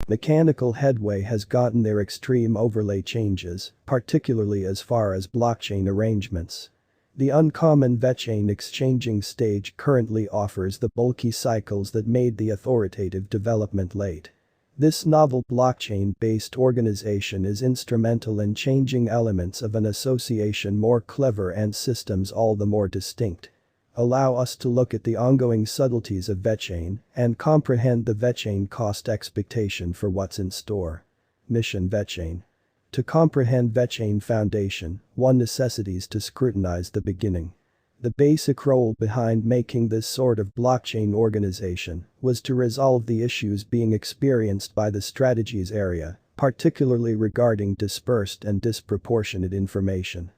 Mechanical headway has gotten their extreme overlay changes, particularly as far as blockchain arrangements. The uncommon VECHAIN exchanging stage currently offers the bulky cycles that made the authoritative development late. This novel blockchain-based organization is instrumental in changing elements of an association more clever and systems all the more distinct. Allow us to look at the ongoing subtleties of VECHAIN and comprehend the VECHAIN cost expectation for what's in store. Mission VECHAIN. To comprehend VECHAIN Foundation, one necessities to scrutinize the beginning. The basic role behind making this sort of blockchain organization was to resolve the issues being experienced by the strategies area, particularly regarding dispersed and disproportionate information.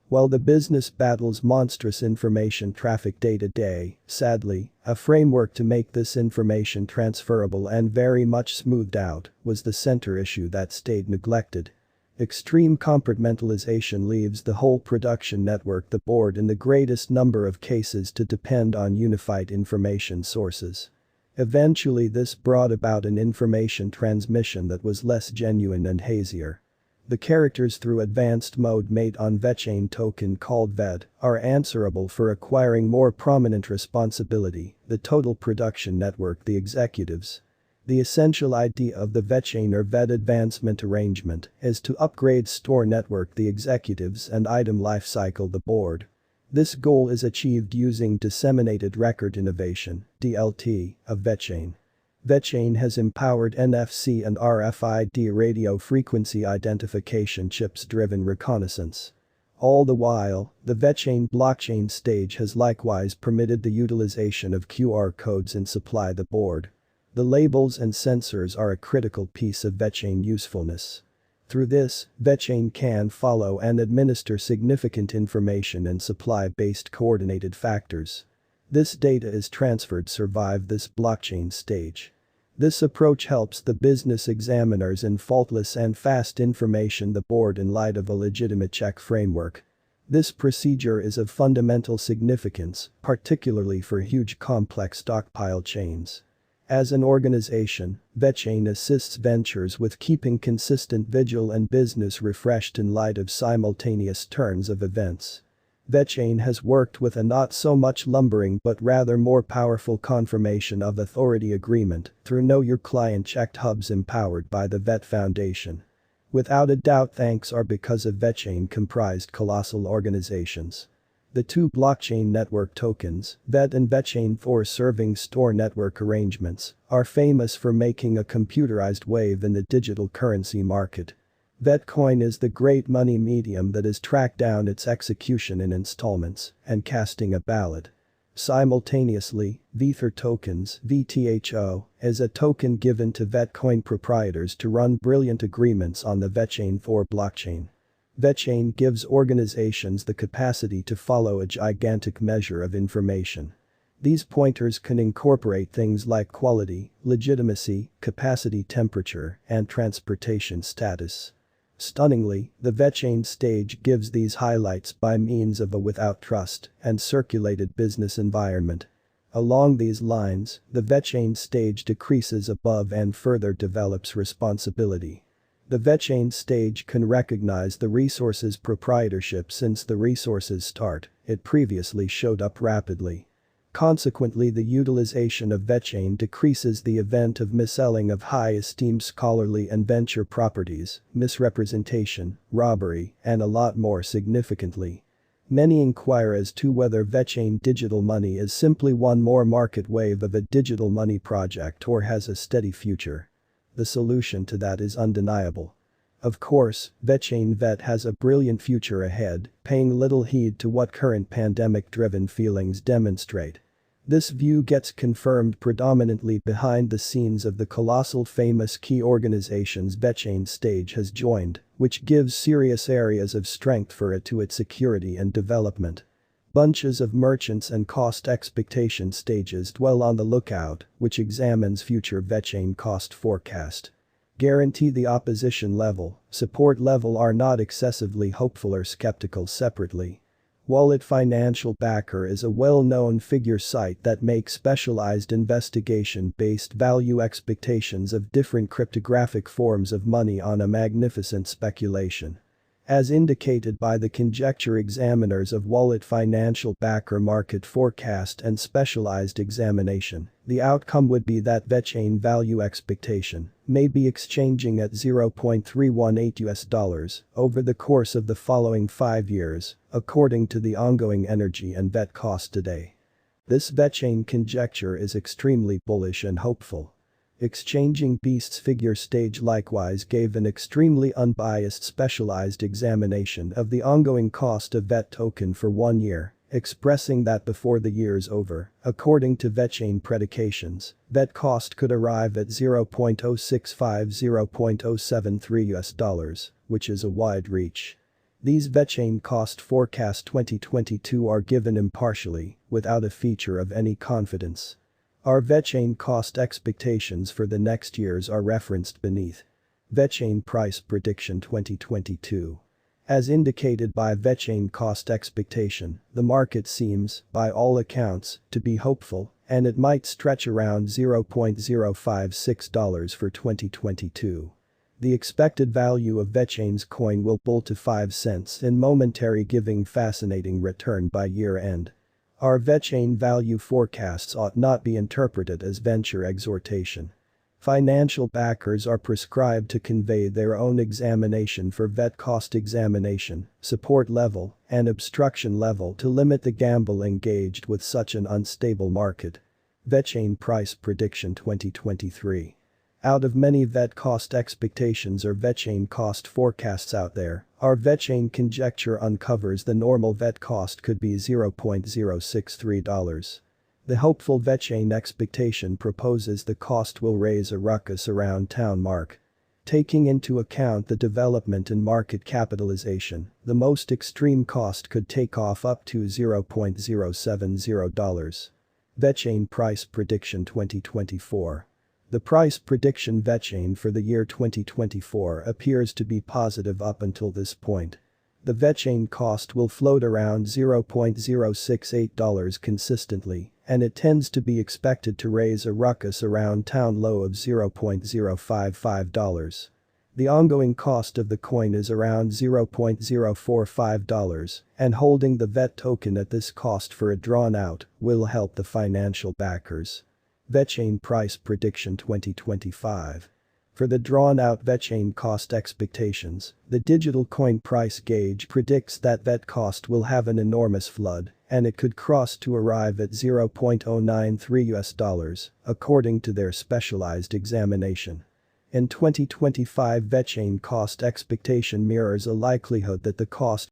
While the business battles monstrous information traffic day to day, sadly, a framework to make this information transferable and very much smoothed out was the center issue that stayed neglected. Extreme compartmentalization leaves the whole production network the board in the greatest number of cases to depend on unified information sources. Eventually this brought about an information transmission that was less genuine and hazier. The characters through advanced mode made on VECHAIN token called VET are answerable for acquiring more prominent responsibility, the total production network the executives. The essential idea of the VECHAIN or VET advancement arrangement is to upgrade store network the executives and item lifecycle the board. This goal is achieved using disseminated record innovation (DLT) of VECHAIN. VECHAIN has empowered NFC and RFID radio frequency identification chips-driven reconnaissance. All the while, the VECHAIN blockchain stage has likewise permitted the utilization of QR codes in supply the board. The labels and sensors are a critical piece of VECHAIN usefulness. Through this, VECHAIN can follow and administer significant information and supply-based coordinated factors. This data is transferred survive this blockchain stage. This approach helps the business examiners in faultless and fast information the board in light of a legitimate check framework. This procedure is of fundamental significance, particularly for huge complex stockpile chains. As an organization, VECHAIN assists ventures with keeping consistent vigil and business refreshed in light of simultaneous turns of events. VECHAIN has worked with a not so much lumbering but rather more powerful confirmation of authority agreement through Know Your Client checked hubs empowered by the VET Foundation. Without a doubt thanks are because of VECHAIN comprised colossal organizations. The two blockchain network tokens, VET and VECHAIN for serving store network arrangements, are famous for making a computerized wave in the digital currency market. VETCOIN is the great money medium that has tracked down its execution in installments and casting a ballot. Simultaneously, Vether tokens (VTHO) is a token given to VETCOIN proprietors to run brilliant agreements on the VECHAIN 4 blockchain. VECHAIN gives organizations the capacity to follow a gigantic measure of information. These pointers can incorporate things like quality, legitimacy, capacity temperature, and transportation status. Stunningly, the VECHAIN stage gives these highlights by means of a without trust and circulated business environment. Along these lines, the VECHAIN stage decreases above and further develops responsibility. The VECHAIN stage can recognize the resource's proprietorship since the resource's start, it previously showed up rapidly. Consequently the utilization of VECHAIN decreases the event of misselling of high-esteemed scholarly and venture properties, misrepresentation, robbery, and a lot more significantly. Many inquire as to whether VECHAIN digital money is simply one more market wave of a digital money project or has a steady future. The solution to that is undeniable. Of course, VECHAIN VET has a brilliant future ahead, paying little heed to what current pandemic-driven feelings demonstrate. This view gets confirmed predominantly behind the scenes of the colossal famous key organizations VECHAIN stage has joined, which gives serious areas of strength for it to its security and development. Bunches of merchants and cost expectation stages dwell on the lookout, which examines future VECHAIN cost forecast. Guarantee the opposition level, support level are not excessively hopeful or skeptical separately. Wallet Financial Backer is a well-known figure site that makes specialized investigation-based value expectations of different cryptographic forms of money on a magnificent speculation. As indicated by the conjecture examiners of Wallet Financial Backer market forecast and specialized examination, the outcome would be that VECHAIN value expectation may be exchanging at $0.318 over the course of the following 5 years, according to the ongoing energy and VET cost today. This VECHAIN conjecture is extremely bullish and hopeful. Exchanging Beasts figure stage likewise gave an extremely unbiased specialized examination of the ongoing cost of VET token for 1 year, expressing that before the year's over, according to VECHAIN predications, VET cost could arrive at $0.065–0.073, which is a wide reach. These VECHAIN cost forecast 2022 are given impartially, without a feature of any confidence. Our VECHAIN cost expectations for the next years are referenced beneath. VECHAIN price prediction 2022. As indicated by VECHAIN cost expectation, the market seems, by all accounts, to be hopeful, and it might stretch around $0.056 for 2022. The expected value of VECHAIN's coin will bull to 5 cents in momentary, giving fascinating return by year end. Our VECHAIN value forecasts ought not be interpreted as venture exhortation. Financial backers are prescribed to convey their own examination for VET cost examination, support level, and obstruction level to limit the gamble engaged with such an unstable market. VECHAIN price prediction 2023. Out of many VET cost expectations or VECHAIN cost forecasts out there, our VECHAIN conjecture uncovers the normal VET cost could be $0.063. The hopeful VECHAIN expectation proposes the cost will raise a ruckus around town mark. Taking into account the development in market capitalization, the most extreme cost could take off up to $0.070. VECHAIN price prediction 2024. The price prediction VECHAIN for the year 2024 appears to be positive up until this point. The VECHAIN cost will float around $0.068 consistently, and it tends to be expected to raise a ruckus around town low of $0.055. The ongoing cost of the coin is around $0.045, and holding the VET token at this cost for a drawn out will help the financial backers. VECHAIN price prediction 2025. For the drawn-out VECHAIN cost expectations, the digital coin price gauge predicts that VET cost will have an enormous flood, and it could cross to arrive at $0.093, according to their specialized examination. In 2025 VECHAIN cost expectation mirrors a likelihood that the cost